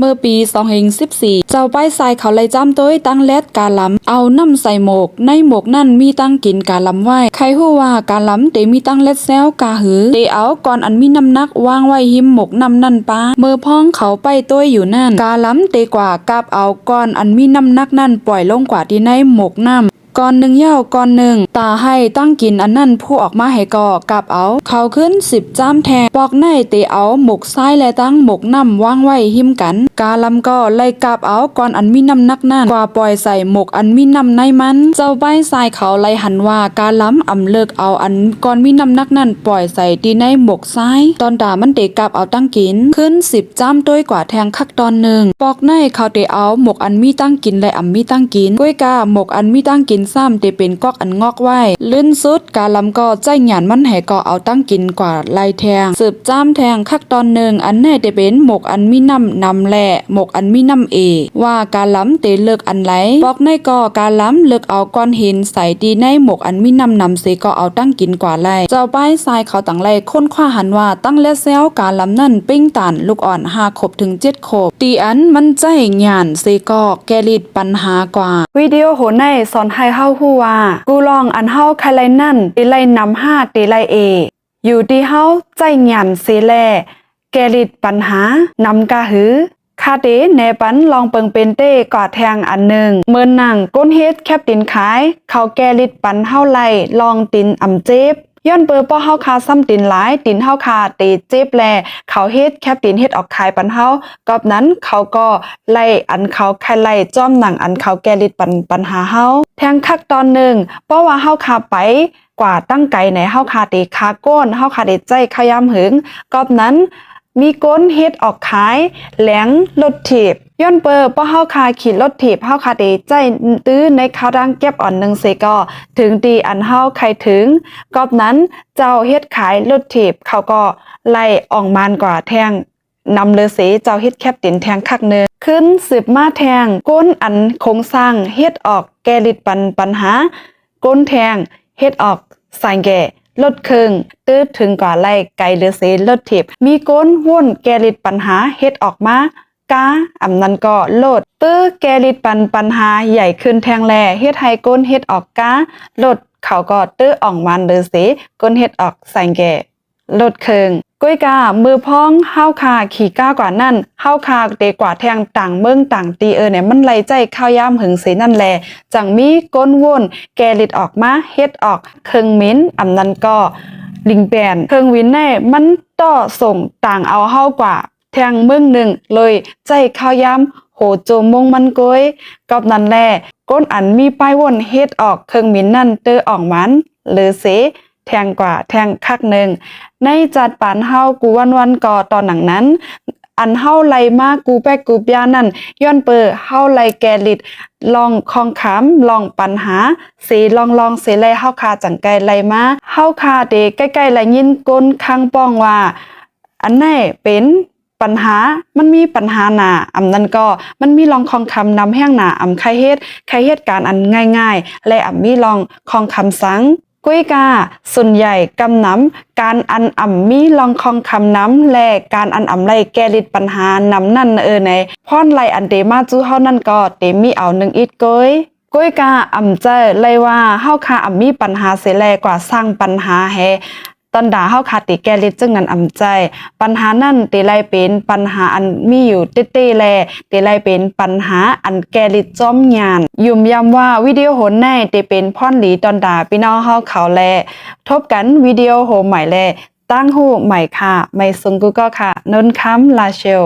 เมื่อปี2014เจ้าป้ายทรายเขาไล่จ้ำต้ยตั้งแลดกาลำเอาน้ำใส่หมกในหมกนั่นมีตั้งกินกาลำไว้ใครฮู้ว่ากาลำเตมีตั้งแลดแซวกาหือเตเอาก่อนอันมีน้ำหนักวางไว้หิมหมกน้ำนั่นป้าเมื่อพ้องเขาไปต้ยอยู่นั่นกาลำเตกว่ากับเอาก่อนอันมีน้ำหนักนั่นปล่อยลงกว่าที่ในหมกน้ำก่อนหนึ่งเย่าก่อนหนึ่งตาให้ตั้งกินอันนั้นผู้ออกมาให้ก่อกับเอาเขาขึ้น10จ้ำแทงปอกในเตเอาหมกซ้ายและตั้งหมกน้ำวางไว้หิมกันกาลำก็ไล่กับเอาก่อนอันมีน้ำนักนั่นกว่าปล่อยใส่หมกอันมีน้ำในมันเจ้าใบทรายเขาไล่หันว่ากาลำอำเลิกเอาอันก่อนมีน้ำนักนั่นปล่อยใส่ดีในหมกซ้ายตอนด่ามันเตกับเอาตั้งกินขึ้น10จ้ำด้วยกว่าแทงคักตอนหนึ่งปอกในเขาเตเอาหมกอันมีตั้งกินและมีตั้งกินก้วยกาหมกอันมีตั้งกินซ้ำเตเป็นกอกอันงอกไว้ลื่นสุดกาลำก็ใจหยานมันแห่ก็เอาตั้งกินกว่าลายแทงสืบจ้ำแทงคักตอนหนึ่งอันแน่เตเป็นหมกอันมีน้ำนำแหล่หมกอันมีน้ำว่ากาลำเตเลิกอันไหลปอกในก็กาลำเลิกเอาก้อนหินใส่ดีในหมกอันมีน้ำนำเสก็เอาตั้งกินกว่าไล่เจ้าป้ายทรายเขาต่างไล่ค้นคว้าหันว่าตั้งและแซวกาลำนั่นปิ้งตันลูกอ่อน5 ขวบถึง7 ขวบตีอันมันใจหยานเสก็แกลิดปัญหากว่าวิดีโอโหในสอนให้เฮาฮู้ว่ากูลองอันเฮาใครไล่นั่นตีไล่นำ5ตีไล่อยู่ที่เฮาใจหยันเสแลแกลิดปัญหานำกะหือคาเตแนปันลองเปิงเป็นเต้กอดแทงอันหนึ่งเมินหนังก้นเฮ็ดแคบตินขายเขาแกลิดปันเฮาไล่ลองตินอำเจ็บย้อนเปอป้อเฮาคาซ้ำตินหลายตินเฮาคาเตเจ็บแลเขาเฮ็ดแคบตินเฮ็ดออกขายปันเฮากอบนั้นเขาก็ไล่อันเขาใครไล่จ้อมหนังอันเขาแกลิดปัญหาเฮาแทงคักตอนหนึ่งเพราะว่าเฮาคาไปกว่าตั้งไกในเฮาคาเตคาก้นเฮาคาเตใจขยามหึงกอบนั้นมีก้นเฮ็ดออกขายแหลงรถถีบย้อนเปอป้อเฮาคาขี่รถถีบเฮาคาเตใจตื้อในข้าวดังเก็บอ่อนหนึ่งเสก็ถึงตีอันเฮาใครถึงกอบนั้นเจ้าเฮ็ดขายรถถีบเขาก็ไล่อ่องมานกว่าแทงนำเลเสเจ้าเฮ็ดแคบตินแทงคักเนขึ้น10มาแทงก้นอันโครงสร้างเฮ็ดออกแกลิดปัญหาก้นแทงเฮ็ดออกสายแก่ลดครึ่งตื้อถึงกว่าไล่ไกลเลเสลดถิบมีก้นว่นแกลิดปัญหาเฮ็ดออกมากาอำนั้นก็โลดตื้อแกลิดปัญหาใหญ่ขึ้นแทงแลเฮ็ดให้ก้นเฮ็ดออกกาลดเขาก็ตื้ออ่องมันเลเสก้นเฮ็ดออกสายแก่ลดครึ่งก้อยกามือพ้องเฮาคาขี่ก้ากว่านั่นเฮาคาเตกว่าแทงต่างเมืองต่างตีเนี่ยมันไล่ใจข้าวย่ามหึงเสนั่นแลจังมีก้นว่นแกลิดออกมาเฮ็ดออกเครื่องมิ้นอำนั้นก็ลิงแปนเครื่องวินแน่มันต่อส่งต่างเอาเฮากว่าแทงเมืองหนึ่งเลยใจข้าวย่ามโหโจมงมันก้อยกอบนั้นแลก้นอันมีป้ายว่นเฮ็ดออกเครื่องมิ้นนั่นเตอออกมันหรือเสแทงกว่าแทงคักหนึ่งในจัดปานเฮากูวันก่อตอนหนังนั้นอันเฮาไล่มากูแปกกูปยานั่นย้อนเปอเฮาไล่แกลิดลองคองขำลองปัญหาเสลองเสไล่เฮาคาจังไกไล่มาเฮาคาเตใกล้ๆไล่ยินก้นข้างป้องว่าอันไหนเป็นปัญหามันมีปัญหาหนาอำนั้นก็มันมีลองคองคำนำแห้งหนาอำใครเฮ็ดการอันง่ายๆและมีลองคองคำสังกุ้ยกาส่วนใหญ่กำน้ำการอันอ่ำมีลองคองคำน้ำและการอันอ่ำไล่แกลิดปัญหานำนั่นในพ่อนไล่อันเตมาจูเฮานั่นก็เตมีเอา1อิดก้อยกาอ่ำใจไล่ว่าเฮาคาอ่ำมีปัญหาเสแลกว่าสร้างปัญหาแฮตอนด่าเฮาคาติแกลิดจึงนั้นอำใจปัญหานั่นเตไล่เป็นปัญหาอันมีอยู่เต้ๆแลเตไล่เป็นปัญหาอันแกลิดจ้อมหยานยุ่มย้ำว่าวิดีโอโหนในเตเป็นพ่อนหลีตอนด่าพี่น้องเฮาเขาแลทบกันวิดีโอโหใหม่แลตั้งหูใหม่ค่ะไม่ซุงกูก็ค่ะนนคำลาเชล